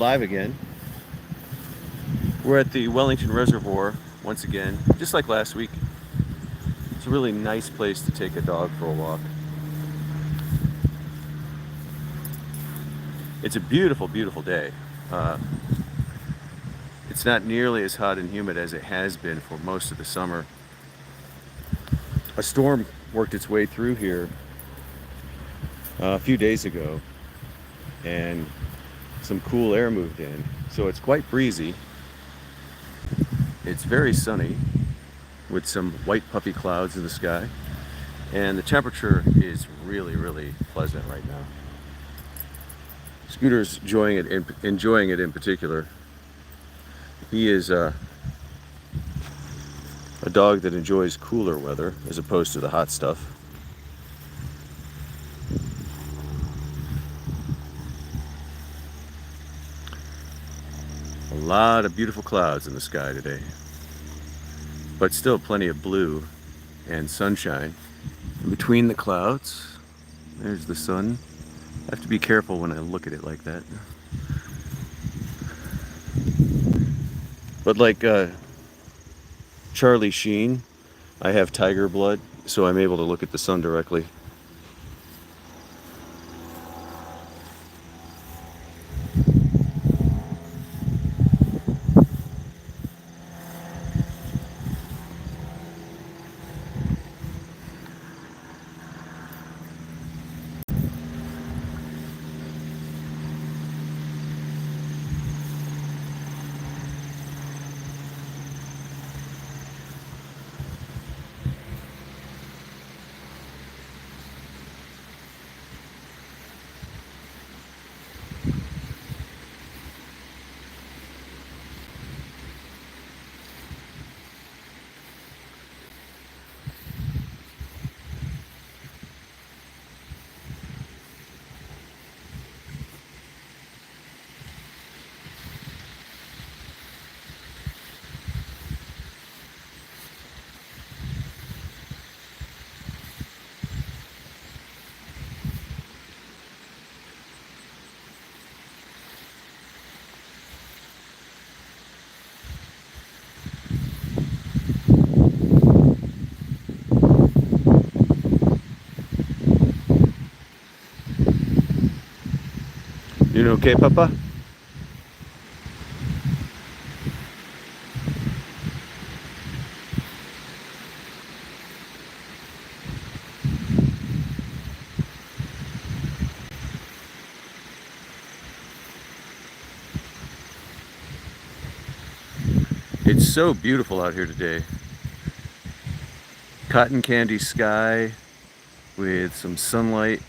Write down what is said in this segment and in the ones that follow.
Live again. We're at the Wellington Reservoir once again, just like last week. It's a really nice place to take a dog for a walk. It's a beautiful, beautiful day. Uh, it's not nearly as hot and humid as it has been for most of the summer. A storm worked its way through here a few days ago, and some cool air moved in. So it's quite breezy. It's very sunny with some white puffy clouds in the sky. And the temperature is really, really pleasant right now. Scooter's enjoying it in particular. He is a dog that enjoys cooler weather as opposed to the hot stuff. A lot of beautiful clouds in the sky today, but still plenty of blue and sunshine. In between the clouds, there's the sun. I have to be careful when I look at it like that. But like Charlie Sheen, I have tiger blood, so I'm able to look at the sun directly. You okay, Papa? It's so beautiful out here today. Cotton candy sky with some sunlight.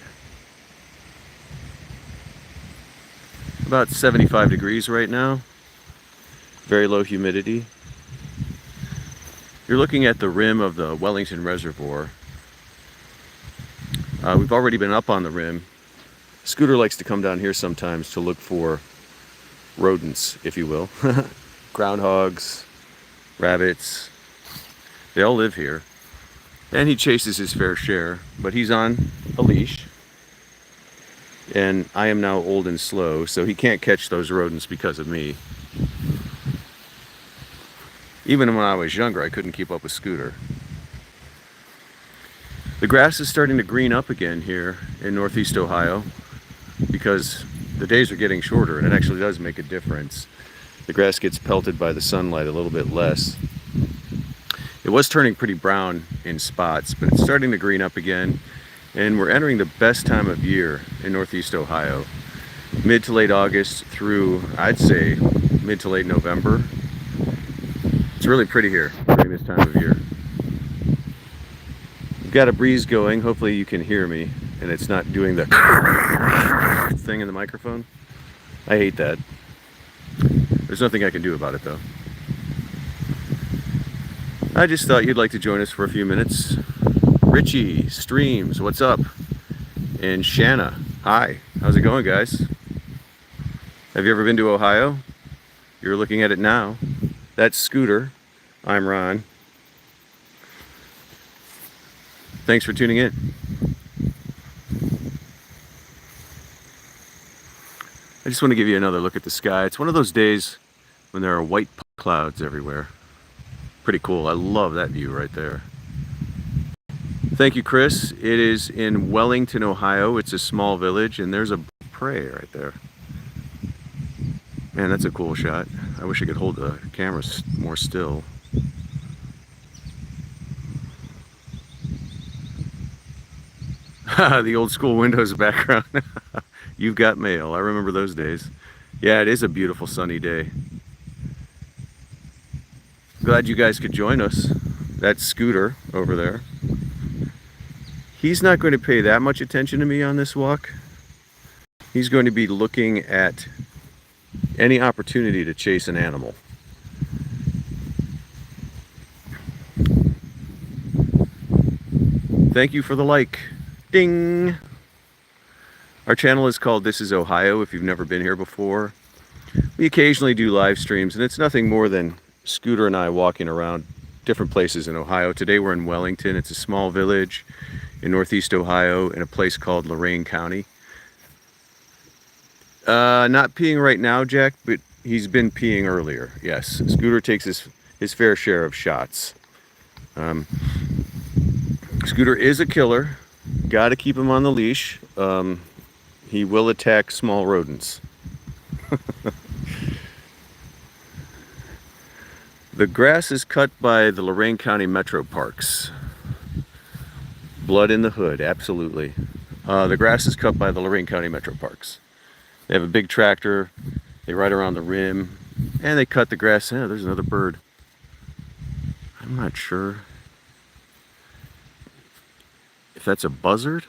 About 75 degrees right now. Very low humidity. You're looking at the rim of the Wellington Reservoir. We've already been up on the rim. Scooter likes to come down here sometimes to look for rodents, if you will. Groundhogs, rabbits, they all live here. And he chases his fair share, but he's on a leash. And I am now old and slow, so he can't catch those rodents because of me. Even when I was younger, I couldn't keep up with Scooter. The grass is starting to green up again here in Northeast Ohio because the days are getting shorter, and it actually does make a difference. The grass gets pelted by the sunlight a little bit less. It was turning pretty brown in spots, but it's starting to green up again, and we're entering the best time of year in Northeast Ohio. Mid to late August through, I'd say, mid to late November. It's really pretty here during this time of year. We've got a breeze going. Hopefully you can hear me, and it's not doing the thing in the microphone. I hate that. There's nothing I can do about it, though. I just thought you'd like to join us for a few minutes. Richie, Streams, what's up? And Shanna, hi. How's it going, guys? Have you ever been to Ohio? You're looking at it now. That's Scooter. I'm Ron. Thanks for tuning in. I just want to give you another look at the sky. It's one of those days when there are white clouds everywhere. Pretty cool. I love that view right there. Thank you, Chris. It is in Wellington, Ohio. It's a small village, and there's a prey right there. Man, that's a cool shot. I wish I could hold the camera more still. The old school windows background. You've got mail. I remember those days. Yeah, it is a beautiful sunny day. Glad you guys could join us. That's Scooter over there. He's not going to pay that much attention to me on this walk. He's going to be looking at any opportunity to chase an animal. Thank you for the like. Ding! Our channel is called This is Ohio, if you've never been here before. We occasionally do live streams, and it's nothing more than Scooter and I walking around different places in Ohio. Today we're in Wellington. It's a small village in northeast Ohio in a place called Lorain County. Not peeing right now, Jack, but he's been peeing earlier. Yes, Scooter takes his fair share of shots. Scooter is a killer. Got to keep him on the leash. He will attack small rodents. The grass is cut by the Lorain County Metro Parks. Blood in the hood, absolutely. The grass is cut by the Lorain County Metro Parks. They have a big tractor. They ride around the rim, and they cut the grass. Yeah, there's another bird. I'm not sure if that's a buzzard.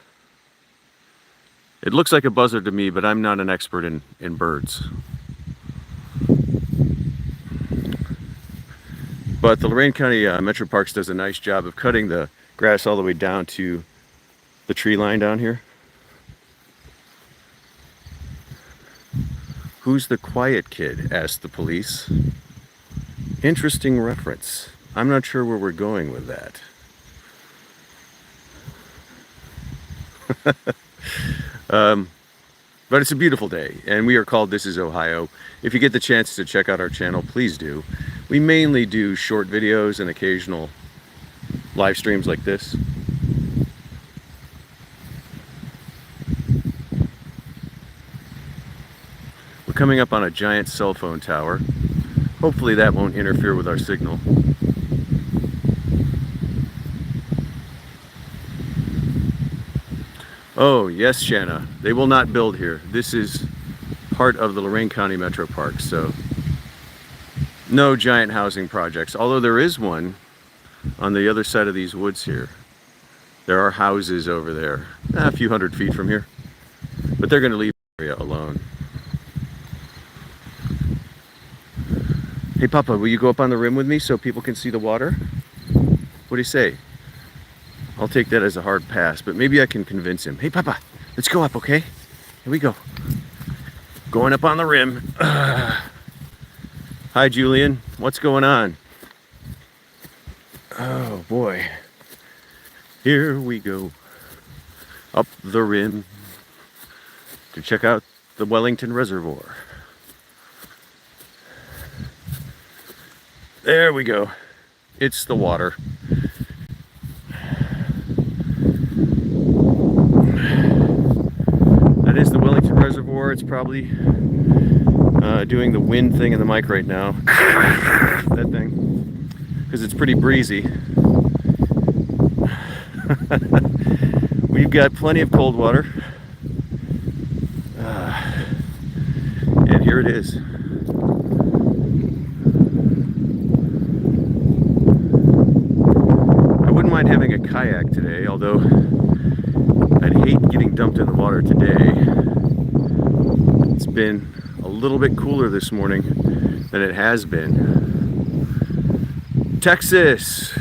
It looks like a buzzard to me, but I'm not an expert in birds. But the Lorain County Metro Parks does a nice job of cutting the grass all the way down to the tree line down here. Who's the quiet kid? Asked the police. Interesting reference. I'm not sure where we're going with that. But it's a beautiful day, and we are called This is Ohio. If you get the chance to check out our channel, please do. We mainly do short videos and occasional live streams like this. We're coming up on a giant cell phone tower. Hopefully that won't interfere with our signal. Oh, yes, Shanna. They will not build here. This is part of the Lorain County Metro Park, so no giant housing projects. Although there is one on the other side of these woods here. There are houses over there, a few hundred feet from here. But they're going to leave the area alone. Hey, Papa, will you go up on the rim with me so people can see the water? What do you say? I'll take that as a hard pass, but maybe I can convince him. Hey, Papa, let's go up, okay? Here we go. Going up on the rim. Hi, Julian. What's going on? Oh, boy. Here we go. Up the rim to check out the Wellington Reservoir. There we go. It's the water. That is the Wellington Reservoir. It's probably doing the wind thing in the mic right now. That thing. Because it's pretty breezy. We've got plenty of cold water. And here it is. I wouldn't mind having a kayak today, although I'd hate getting dumped in the water today. It's been a little bit cooler this morning than it has been. Texas!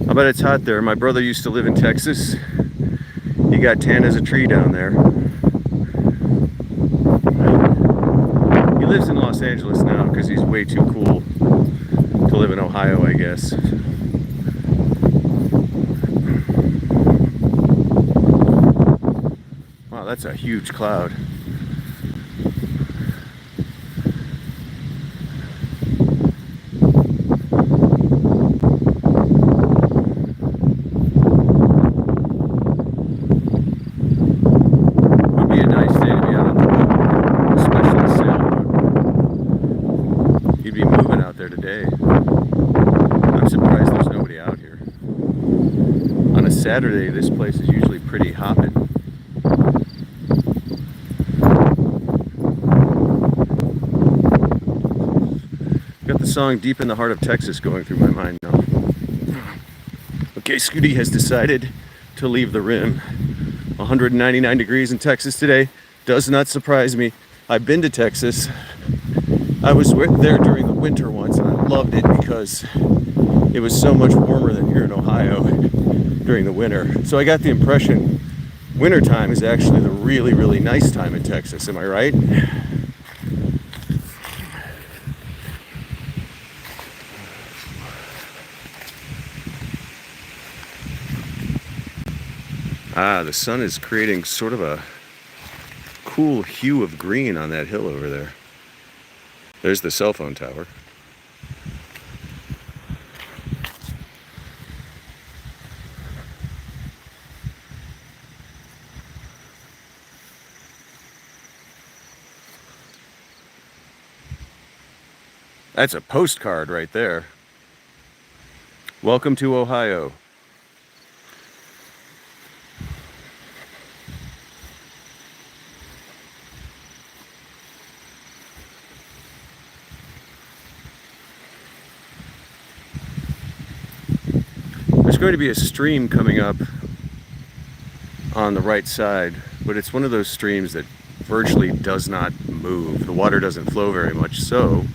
I bet it's hot there. My brother used to live in Texas. He got tan as a tree down there. He lives in Los Angeles now because he's way too cool to live in Ohio, I guess. Wow, that's a huge cloud. Saturday, this place is usually pretty hopping. Got the song Deep in the Heart of Texas going through my mind now. Okay, Scooty has decided to leave the rim. 199 degrees in Texas today. Does not surprise me. I've been to Texas. I was there during the winter once and I loved it because it was so much warmer than here in Ohio during the winter. So I got the impression wintertime is actually the really, really nice time in Texas. Am I right? The sun is creating sort of a cool hue of green on that hill over there. There's the cell phone tower. That's a postcard right there. Welcome to Ohio. There's going to be a stream coming up on the right side, but it's one of those streams that virtually does not move. The water doesn't flow very much, so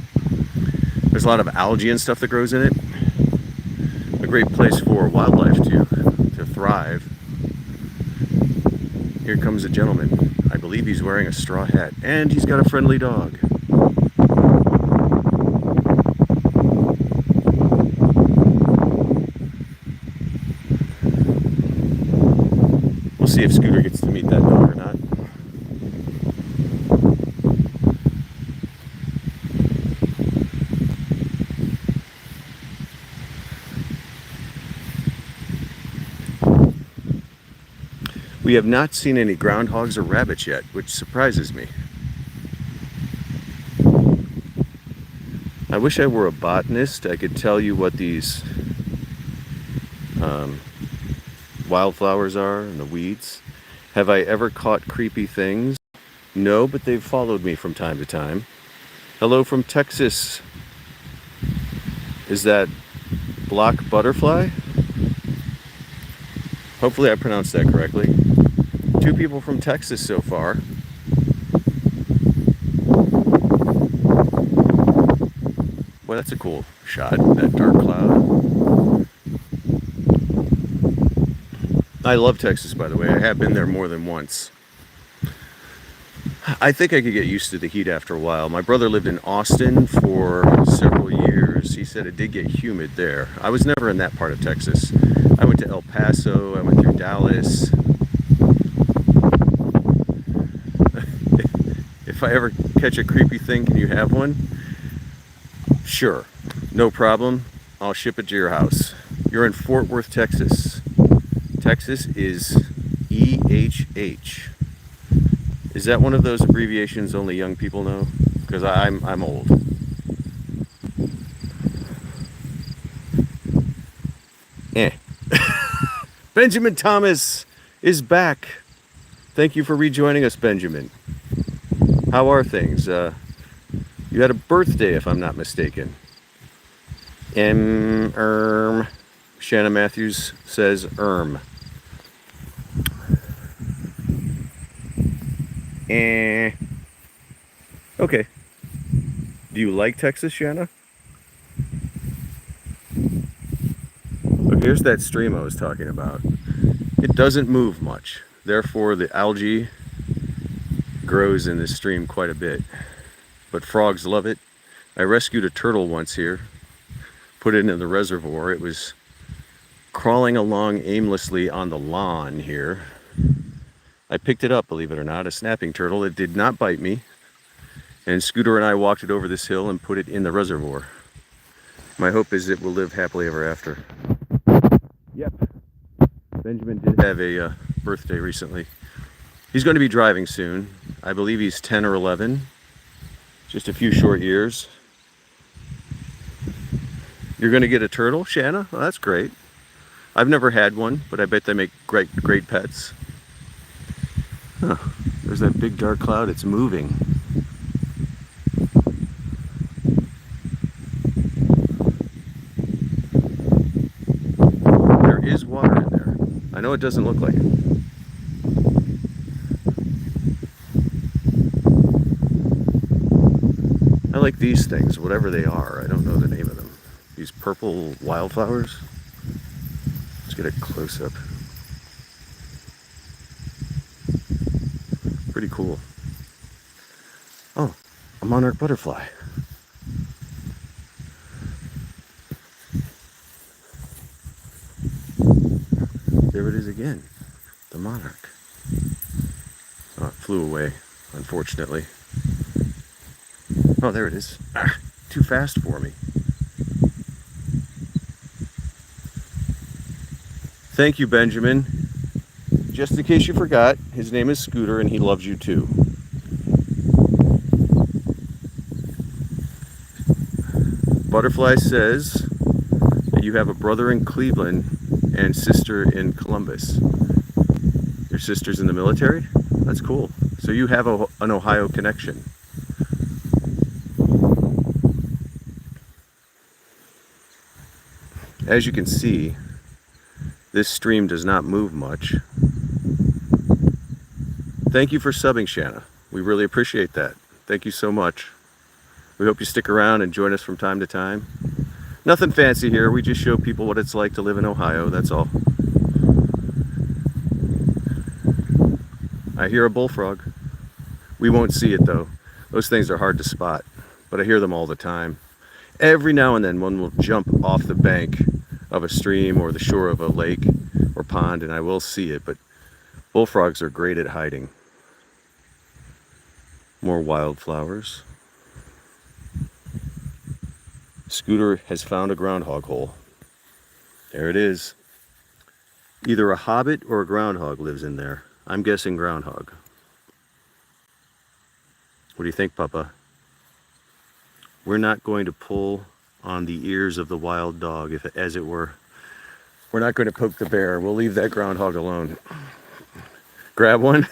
there's a lot of algae and stuff that grows in it. A great place for wildlife to thrive. Here comes a gentleman. I believe he's wearing a straw hat, and he's got a friendly dog. We'll see if Scooter gets to meet that dog or not. We have not seen any groundhogs or rabbits yet, which surprises me. I wish I were a botanist. I could tell you what these wildflowers are and the weeds. Have I ever caught creepy things? No, but they've followed me from time to time. Hello from Texas. Is that block butterfly? Hopefully I pronounced that correctly. 2 people from Texas so far. Well, that's a cool shot, that dark cloud. I love Texas, by the way. I have been there more than once. I think I could get used to the heat after a while. My brother lived in Austin for several years. He said it did get humid there. I was never in that part of Texas. I went to El Paso, I went through Dallas. If I ever catch a creepy thing, can you have one? Sure, no problem. I'll ship it to your house. You're in Fort Worth, Texas. Texas is EHH. Is that one of those abbreviations only young people know? Because I'm old. Benjamin Thomas is back. Thank you for rejoining us, Benjamin. How are things? You had a birthday, if I'm not mistaken. Shanna Matthews says Okay. Do you like Texas, Shanna? Look, here's that stream I was talking about. It doesn't move much. Therefore, the algae grows in this stream quite a bit. But frogs love it. I rescued a turtle once here, put it in the reservoir. It was crawling along aimlessly on the lawn here. I picked it up, believe it or not, a snapping turtle. It did not bite me. And Scooter and I walked it over this hill and put it in the reservoir. My hope is it will live happily ever after. Yep. Benjamin did have a birthday recently. He's going to be driving soon. I believe he's 10 or 11. Just a few short years. You're going to get a turtle, Shanna? Well, that's great. I've never had one, but I bet they make great pets. Huh. There's that big dark cloud. It's moving. There is water in there. I know it doesn't look like it. I like these things, whatever they are. I don't know the name of them. These purple wildflowers. Let's get a close up. Pretty cool. Oh, a monarch butterfly. There it is again, the monarch. Oh, it flew away, unfortunately. Oh, there it is. Ah, too fast for me. Thank you, Benjamin. Just in case you forgot, his name is Scooter and he loves you too. Butterfly says that you have a brother in Cleveland and sister in Columbus. Your sister's in the military? That's cool. So you have an Ohio connection. As you can see, this stream does not move much. Thank you for subbing, Shanna. We really appreciate that. Thank you so much. We hope you stick around and join us from time to time. Nothing fancy here. We just show people what it's like to live in Ohio. That's all. I hear a bullfrog. We won't see it though. Those things are hard to spot, but I hear them all the time. Every now and then one will jump off the bank of a stream or the shore of a lake or pond and I will see it, but bullfrogs are great at hiding. More wildflowers. Scooter has found a groundhog hole. There it is. Either a hobbit or a groundhog lives in there. I'm guessing groundhog. What do you think, Papa? We're not going to pull on the ears of the wild dog, as it were. We're not going to poke the bear. We'll leave that groundhog alone. Grab one?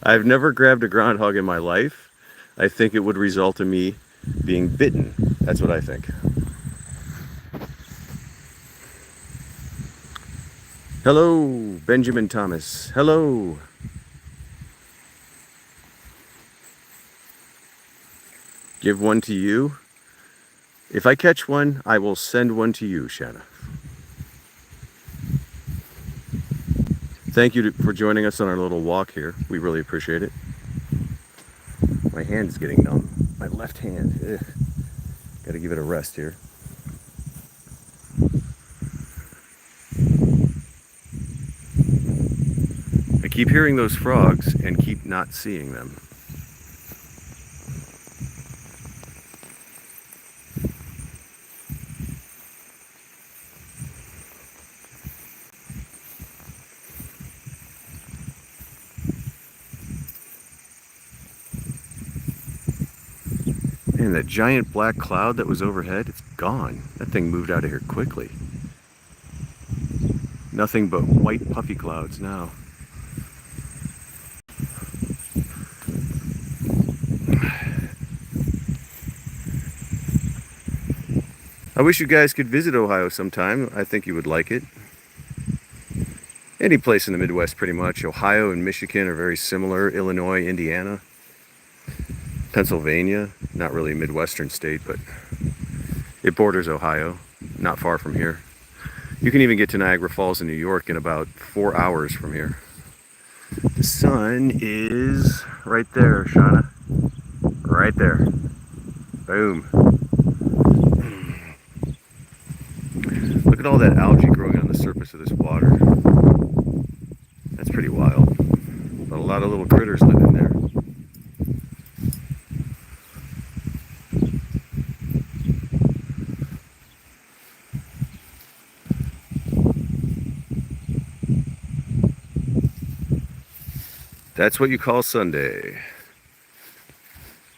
I've never grabbed a groundhog in my life. I think it would result in me being bitten. That's what I think. Hello, Benjamin Thomas. Hello. Give one to you. If I catch one, I will send one to you, Shanna. Thank you for joining us on our little walk here. We really appreciate it. My hand's getting numb. My left hand. Ugh. Gotta give it a rest here. I keep hearing those frogs and keep not seeing them. Man, that giant black cloud that was overhead, it's gone. That thing moved out of here quickly. Nothing but white puffy clouds now. I wish you guys could visit Ohio sometime. I think you would like it. Any place in the Midwest, pretty much. Ohio and Michigan are very similar. Illinois, Indiana, Pennsylvania. Not really a Midwestern state, but it borders Ohio, not far from here. You can even get to Niagara Falls in New York in about 4 hours from here. The sun is right there, Shauna. Right there. Boom. Look at all that algae growing on the surface of this water. That's pretty wild. But a lot of little critters live in there. That's what you call Sunday.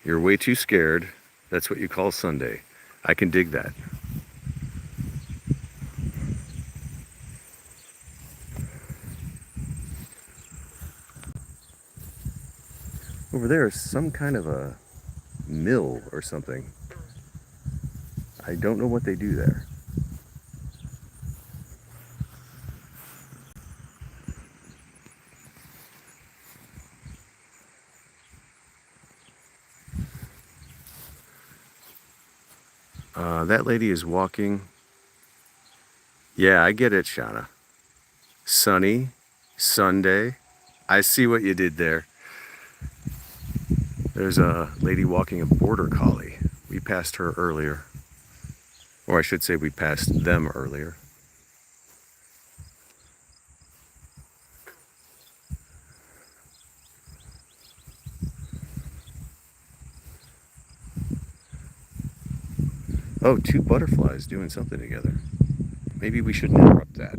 You're way too scared. That's what you call Sunday. I can dig that. Over there is some kind of a mill or something. I don't know what they do there. That lady is walking. Yeah, I get it, Shauna. Sunny, Sunday. I see what you did there. There's a lady walking a border collie. We passed her earlier. Or I should say we passed them earlier. Oh, two butterflies doing something together. Maybe we shouldn't interrupt that.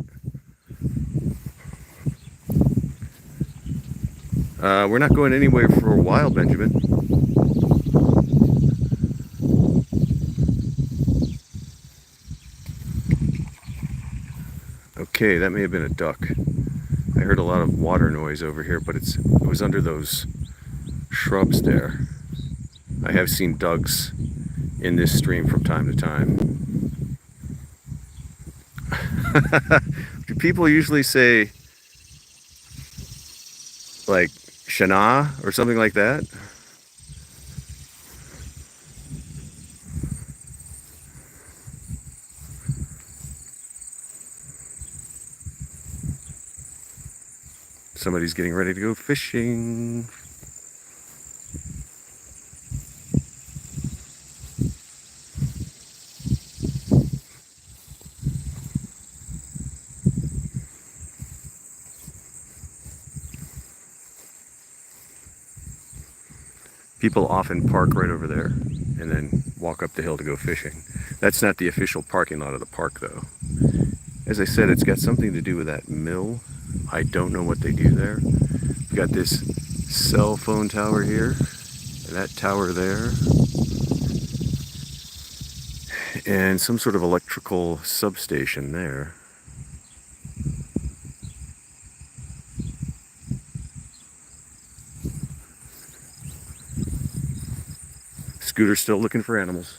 We're not going anywhere for a while, Benjamin. Okay, that may have been a duck. I heard a lot of water noise over here, but it was under those shrubs there. I have seen ducks in this stream from time to time. Do people usually say like Shana or something like that? Somebody's getting ready to go fishing. People often park right over there and then walk up the hill to go fishing. That's not the official parking lot of the park, though. As I said, it's got something to do with that mill. I don't know what they do there. We've got this cell phone tower here, and that tower there, and some sort of electrical substation there. Scooter's still looking for animals.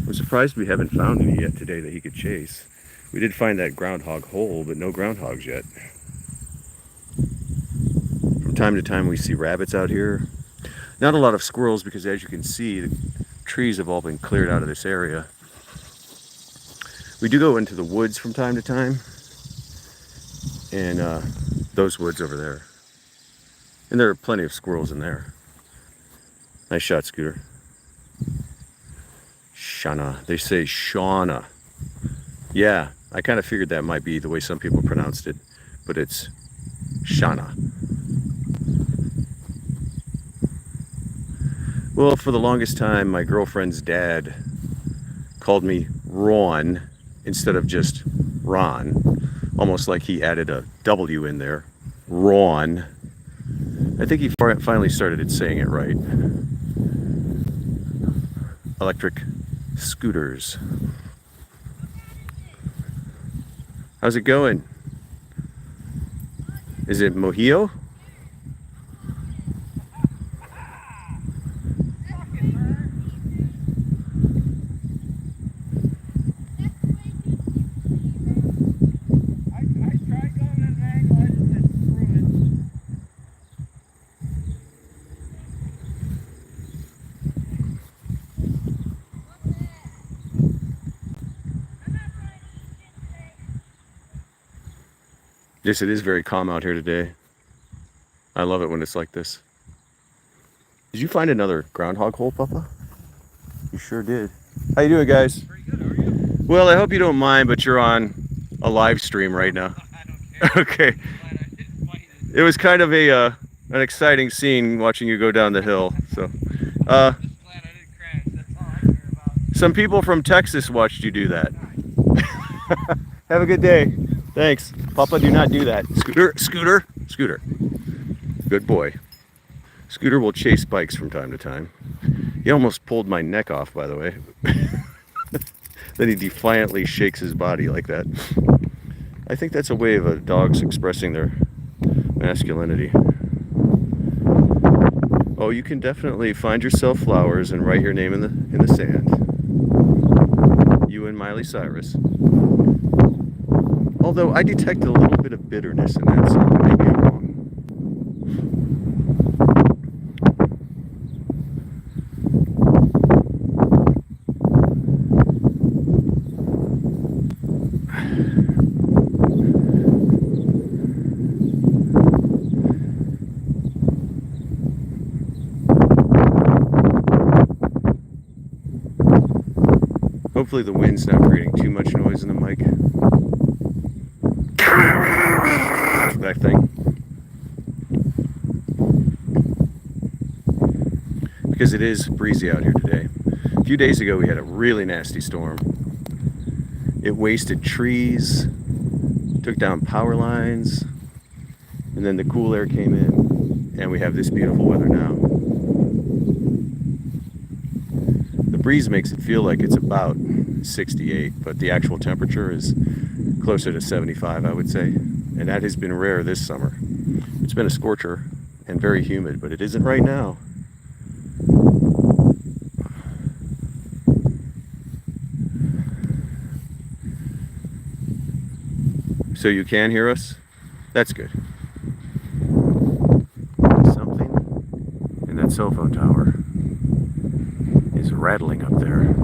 I'm surprised we haven't found any yet today that he could chase. We did find that groundhog hole, but no groundhogs yet. From time to time we see rabbits out here. Not a lot of squirrels because, as you can see, the trees have all been cleared out of this area. We do go into the woods from time to time. And those woods over there. And there are plenty of squirrels in there. Nice shot, Scooter. Shana. They say Shauna. Yeah, I kind of figured that might be the way some people pronounced it, but it's Shana. Well, for the longest time, my girlfriend's dad called me Ron instead of just Ron, almost like he added a W in there. Ron. I think he finally started saying it right. Electric scooters. How's it going? Is it Mojito? Yes, it is very calm out here today. I love it when it's like this. Did you find another groundhog hole, Papa? You sure did. How you doing, guys? Pretty good, how are you? Well, I hope you don't mind, but you're on a live stream right now. I don't care. Okay. I'm glad I didn't fight it. It was kind of an exciting scene watching you go down the hill. So, I'm just glad I didn't crash. That's all I care about. some people from Texas watched you do that. Have a good day. Thanks. Papa, do not do that. Scooter, Scooter, Scooter. Good boy. Scooter will chase bikes from time to time. He almost pulled my neck off, by the way. Then he defiantly shakes his body like that. I think that's a way of dogs expressing their masculinity. Oh, you can definitely find yourself flowers and write your name in the sand. You and Miley Cyrus. Although I detect a little bit of bitterness in that song. Maybe I'm wrong. Hopefully the wind's not creating too much noise in the mic. That thing. Because it is breezy out here today. A few days ago we had a really nasty storm. It wasted trees, took down power lines, and then the cool air came in, and we have this beautiful weather now. The breeze makes it feel like it's about 68, but the actual temperature is closer to 75, I would say. And that has been rare this summer. It's been a scorcher and very humid, but it isn't right now. So you can hear us? That's good. Something in that cell phone tower is rattling up there.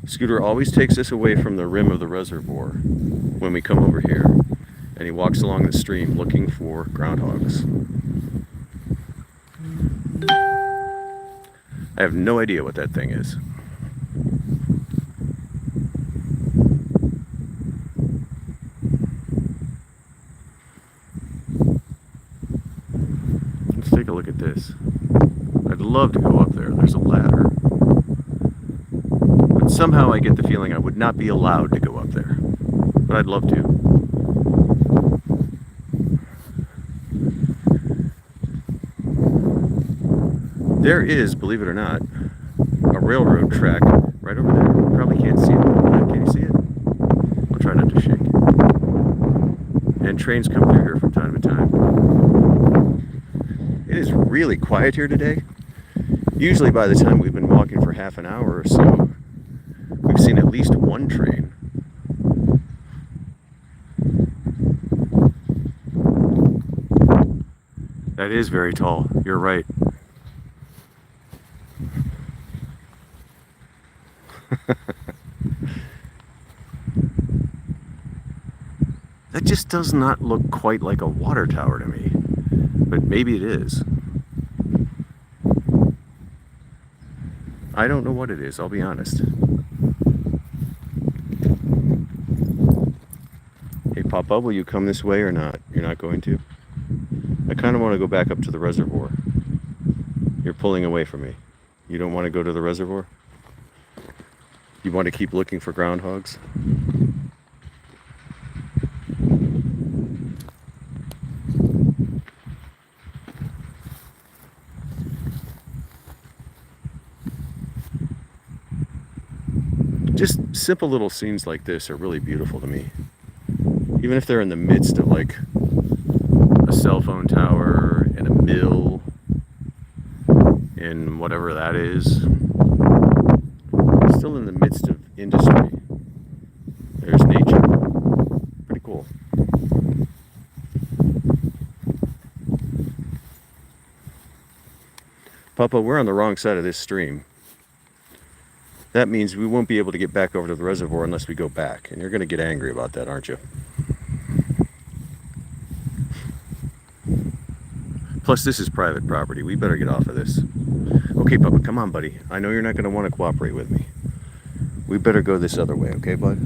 Scooter always takes us away from the rim of the reservoir when we come over here, and he walks along the stream looking for groundhogs. I have no idea what that thing is. Let's take a look at this. I'd love to go up there. There's a ladder. But somehow I get the feeling I would not be allowed to go up there. But I'd love to. There is, believe it or not, a railroad track right over there. You probably can't see it. Can you see it? I'll try not to shake. And trains come through here from time to time. It is really quiet here today. Usually by the time we've been walking for half an hour or so, we've seen at least one train. That is very tall. You're right. That just does not look quite like a water tower to me, but maybe it is. I don't know what it is, I'll be honest. Hey Papa, will you come this way or not? You're not going to? I kind of want to go back up to the reservoir. You're pulling away from me. You don't want to go to the reservoir? You want to keep looking for groundhogs? Just simple little scenes like this are really beautiful to me. Even if they're in the midst of like a cell phone tower and a mill and whatever that is, still in the midst of industry. There's nature. Pretty cool. Papa, we're on the wrong side of this stream. That means we won't be able to get back over to the reservoir unless we go back. And you're going to get angry about that, aren't you? Plus, this is private property. We better get off of this. Okay, Papa, come on, buddy. I know you're not going to want to cooperate with me. We better go this other way, okay, bud?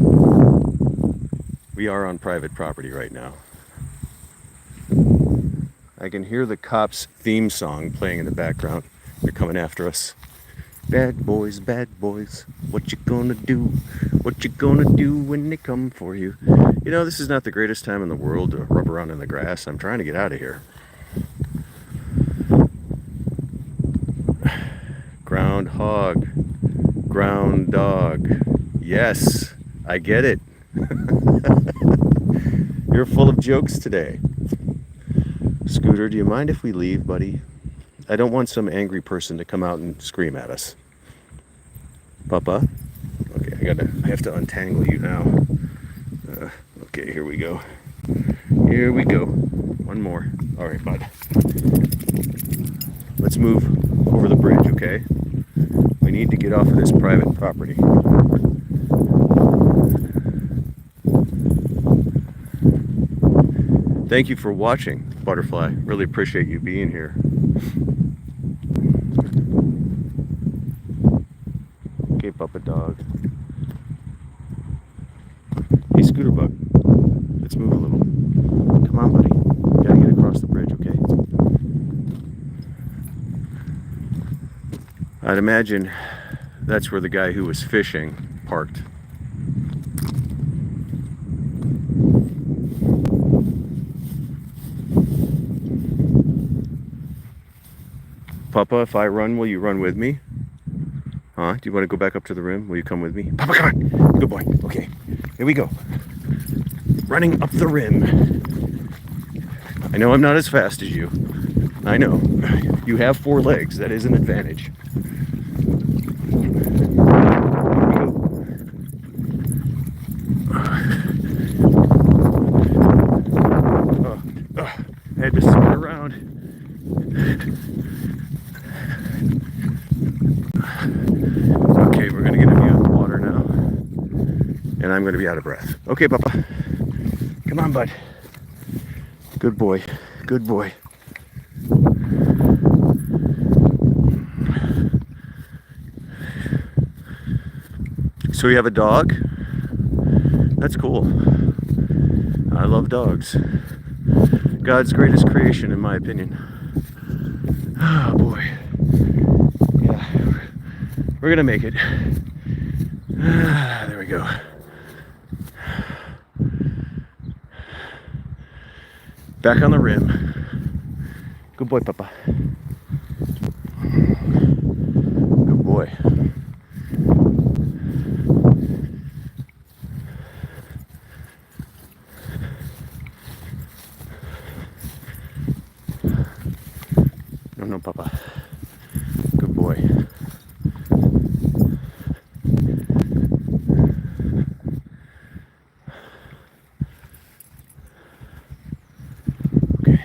We are on private property right now. I can hear the cops' theme song playing in the background. They're coming after us. Bad boys, what you gonna do? What you gonna do when they come for you? You know, this is not the greatest time in the world to rub around in the grass. I'm trying to get out of here. Groundhog. Ground dog. Yes, I get it. You're full of jokes today. Scooter, do you mind if we leave, buddy? I don't want some angry person to come out and scream at us. Papa? Okay, I have to untangle you now. Okay, here we go. Here we go. One more. All right, bud. Let's move over the bridge, okay? We need to get off of this private property. Thank you for watching, Butterfly. Really appreciate you being here. Okay, Papa Dog. Hey, Scooter Bug. Let's move a little. Come on, buddy. We gotta get across the bridge, okay? I'd imagine that's where the guy who was fishing parked. Papa, if I run, will you run with me? Huh? Do you want to go back up to the rim? Will you come with me? Papa, come on! Good boy. Okay, here we go. Running up the rim. I know I'm not as fast as you. I know. You have 4 legs. That is an advantage. I had to spin around. Okay, we're gonna get a view of the water now. And I'm gonna be out of breath. Okay, Papa. Come on, bud. Good boy. Good boy. So you have a dog? That's cool. I love dogs. God's greatest creation, in my opinion. Oh boy. Yeah, we're gonna make it. There we go. Back on the rim. Good boy, Papa. Good boy. No, Papa. Good boy. Okay.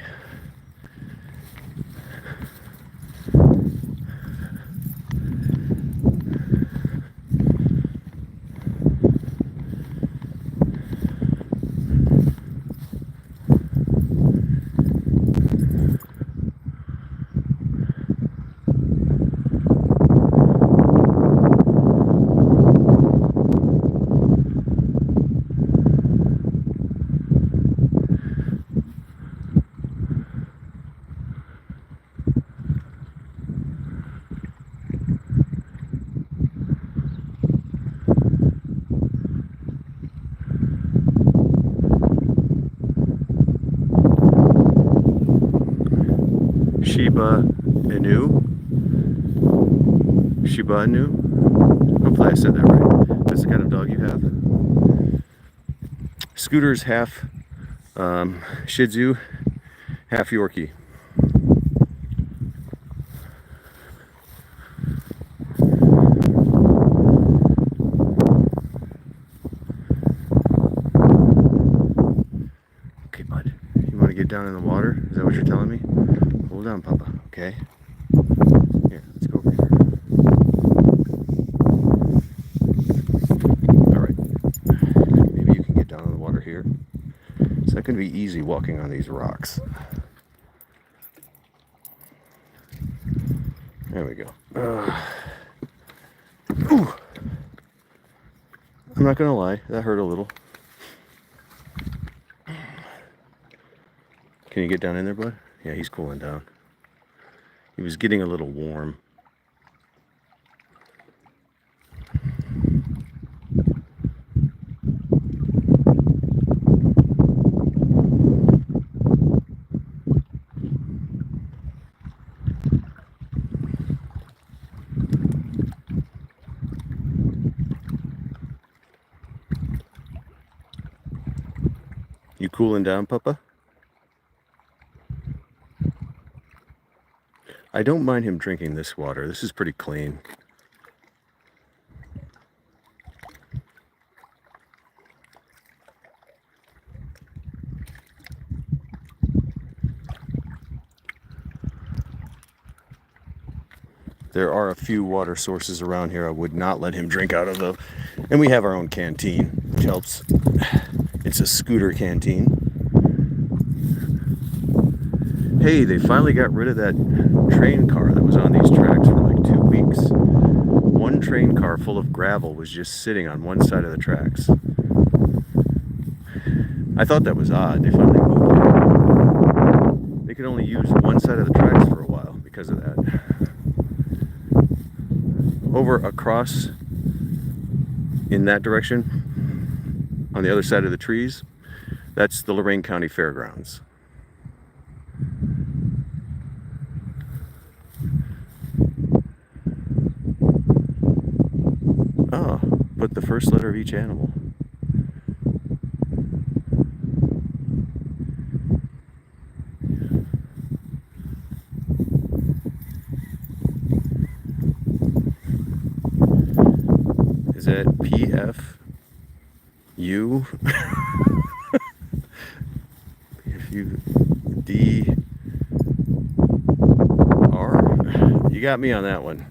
Shiba Inu. Shiba Inu. Hopefully I said that right. That's the kind of dog you have. Scooter's half Shih Tzu, half Yorkie. Okay, bud. You want to get down in the water? Is that what you're telling me? Hold on, Papa. Okay. Here, let's go over here. All right. Maybe you can get down in the water here. It's not going to be easy walking on these rocks. There we go. Ooh. I'm not going to lie. That hurt a little. Can you get down in there, bud? Yeah, he's cooling down. He was getting a little warm. You Cooling down, Papa? I don't mind him drinking this water. This is pretty clean. There are a few water sources around here I would not let him drink out of, though. And we have our own canteen, which helps. It's a scooter canteen. Hey, they finally got rid of that train car that was on these tracks for like 2 weeks. One train car full of gravel was just sitting on one side of the tracks. I thought that was odd. They finally moved it. They could only use one side of the tracks for a while because of that. Over across in that direction, on the other side of the trees, that's the Lorain County Fairgrounds. Oh, put the first letter of each animal. Is that P-F-U? P-F-U-D-R? You got me on that one.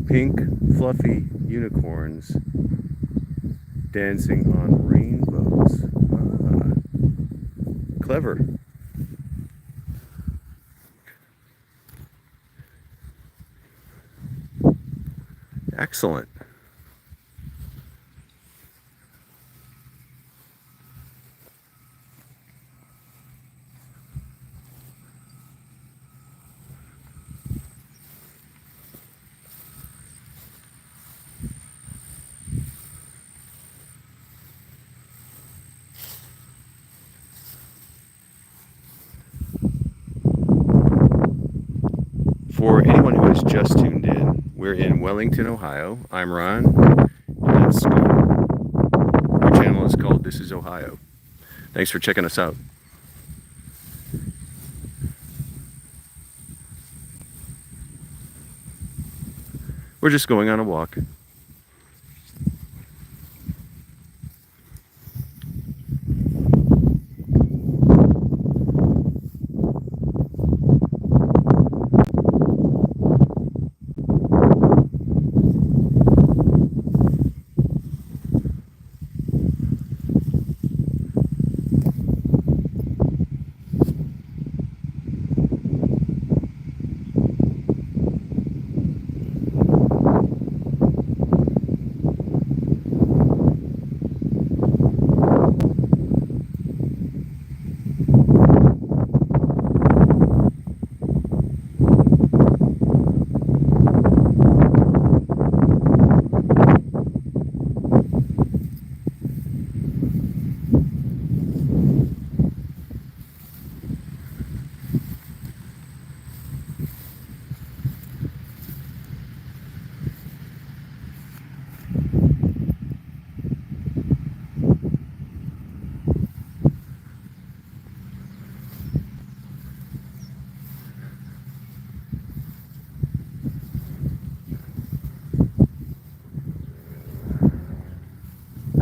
Pink, fluffy unicorns dancing on rainbows. Ah, clever. Excellent. For anyone who has just tuned in, we're in Wellington, Ohio. I'm Ron, and that's Scoop. Our channel is called This is Ohio. Thanks for checking us out. We're just going on a walk.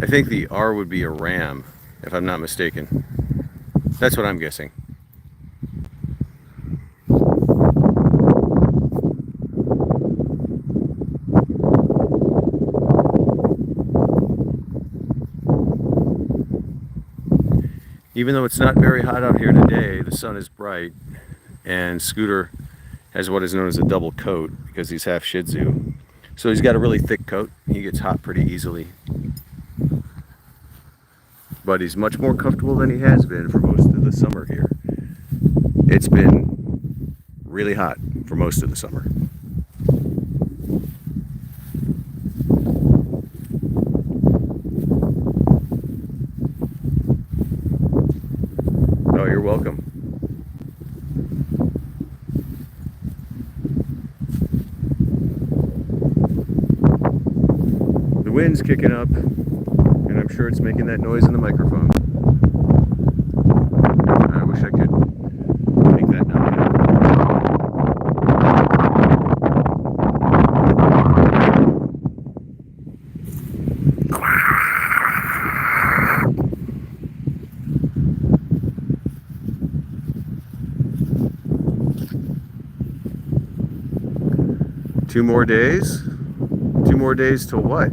I think the R would be a ram, if I'm not mistaken. That's what I'm guessing. Even though it's not very hot out here today, the sun is bright, and Scooter has what is known as a double coat because he's half Shih Tzu. So he's got a really thick coat. He gets hot pretty easily. But he's much more comfortable than he has been for most of the summer here. It's been really hot for most of the summer. Oh, you're welcome. The wind's kicking up, and I'm sure it's making that noise in the microphone. I wish I could make that now. 2 more days? 2 more days till what?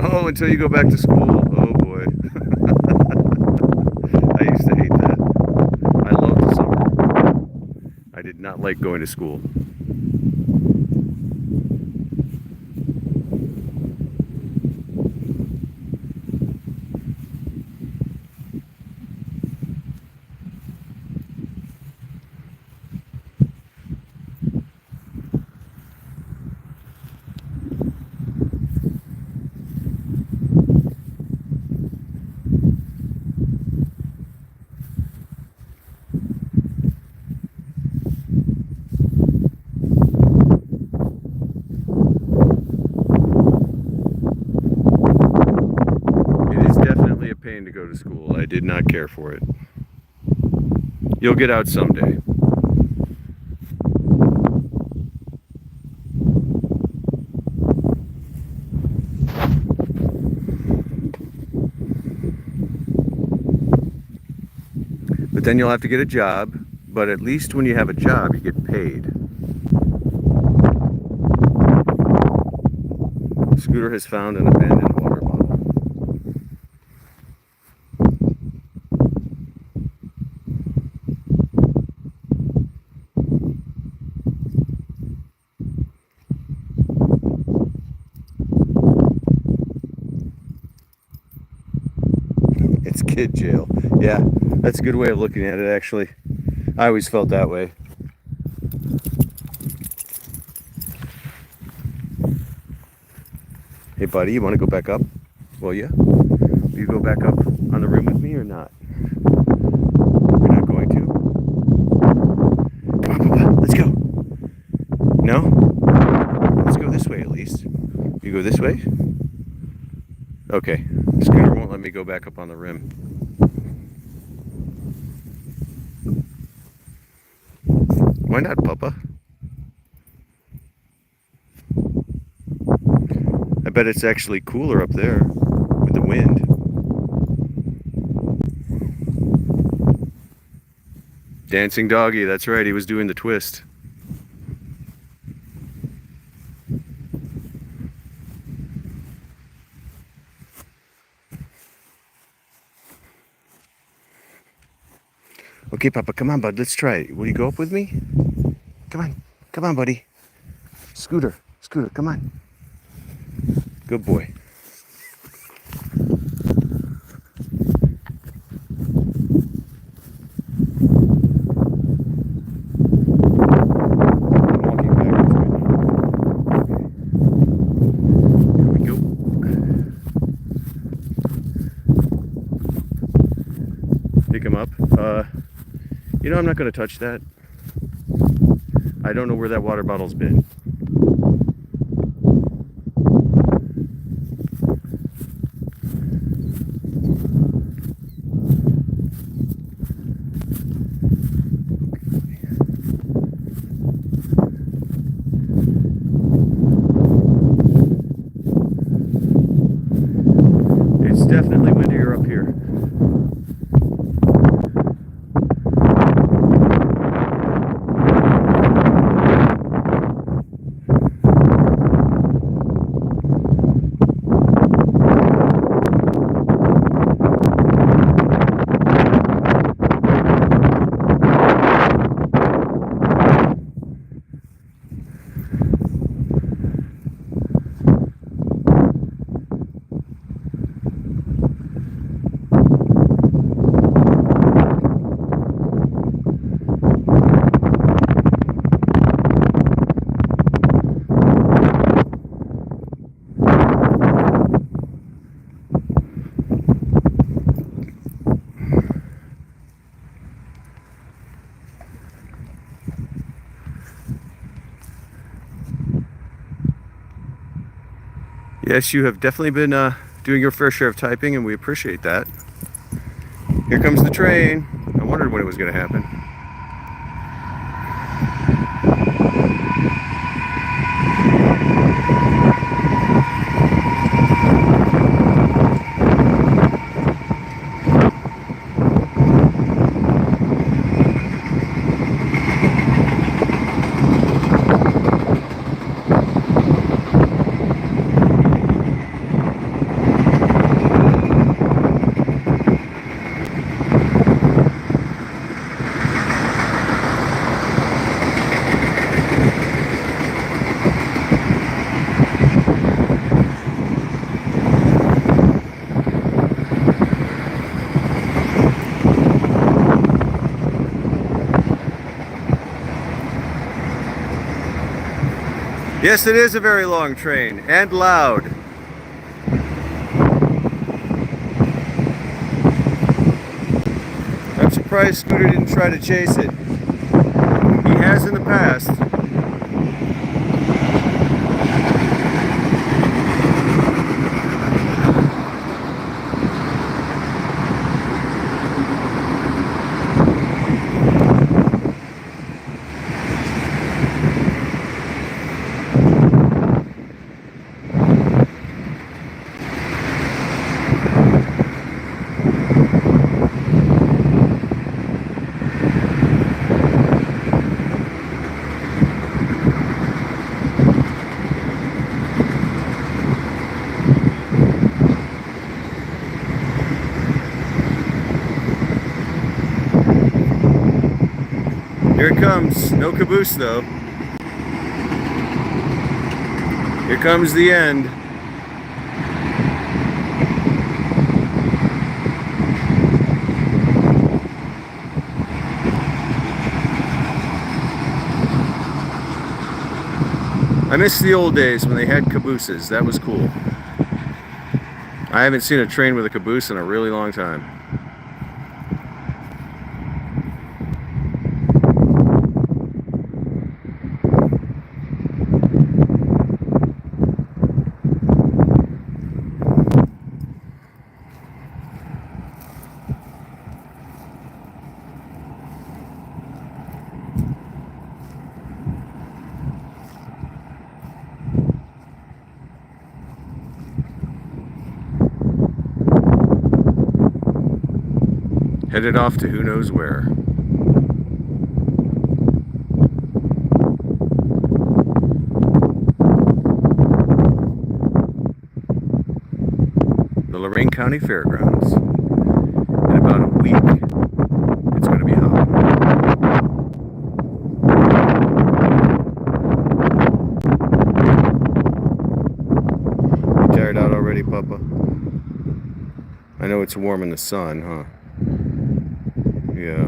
Oh, until you go back to school. Oh boy. I used to hate that. I loved the summer. I did not like going to school. A pain to go to school. I did not care for it. You'll get out someday. But then you'll have to get a job, but at least when you have a job, you get paid. Scooter has found an abandoned water bottle. It's kid jail. Yeah, that's a good way of looking at it, actually. I always felt that way. Hey, buddy, you want to go back up? Will you? Will you go back up on the room with me or not? You're not going to? Come on, Papa, let's go. No? Let's go this way at least. You go this way? Okay. Scooter won't let me go back up on the rim. Why not, Papa? I bet it's actually cooler up there with the wind. Dancing doggy, that's right, he was doing the twist. Okay, Papa, come on, bud, let's try it. Will you go up with me? Come on, buddy. Scooter, come on. Good boy. I'm walking backwards right now. Here we go. Pick him up. You know, I'm not going to touch that. I don't know where that water bottle's been. It's definitely windier up here. Yes, you have definitely been doing your fair share of typing, and we appreciate that. Here comes the train. I wondered when it was going to happen. Yes, it is a very long train, and loud. I'm surprised Scooter didn't try to chase it. He has in the past. Here it comes. No caboose though. Here comes the end. I miss the old days when they had cabooses. That was cool. I haven't seen a train with a caboose in a really long time. Headed off to who knows where. The Lorain County Fairgrounds. In about a week, it's going to be hot. You tired out already, Papa? I know it's warm in the sun, huh? Yeah.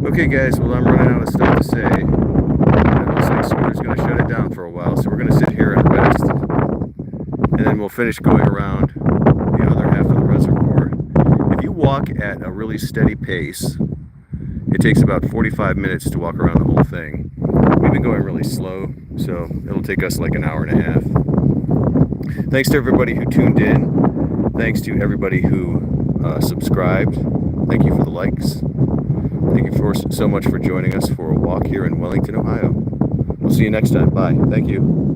Okay guys, well I'm running out of stuff to say. It looks like Scooter's going to shut it down for a while, so we're going to sit here and rest. And then we'll finish going around the other half of the reservoir. If you walk at a really steady pace, it takes about 45 minutes to walk around the whole thing. We've been going really slow, so it'll take us like an hour and a half. Thanks to everybody who tuned in. Thanks to everybody who subscribed. Thank you for the likes. Thank you so much for joining us for a walk here in Wellington, Ohio. We'll see you next time. Bye. Thank you.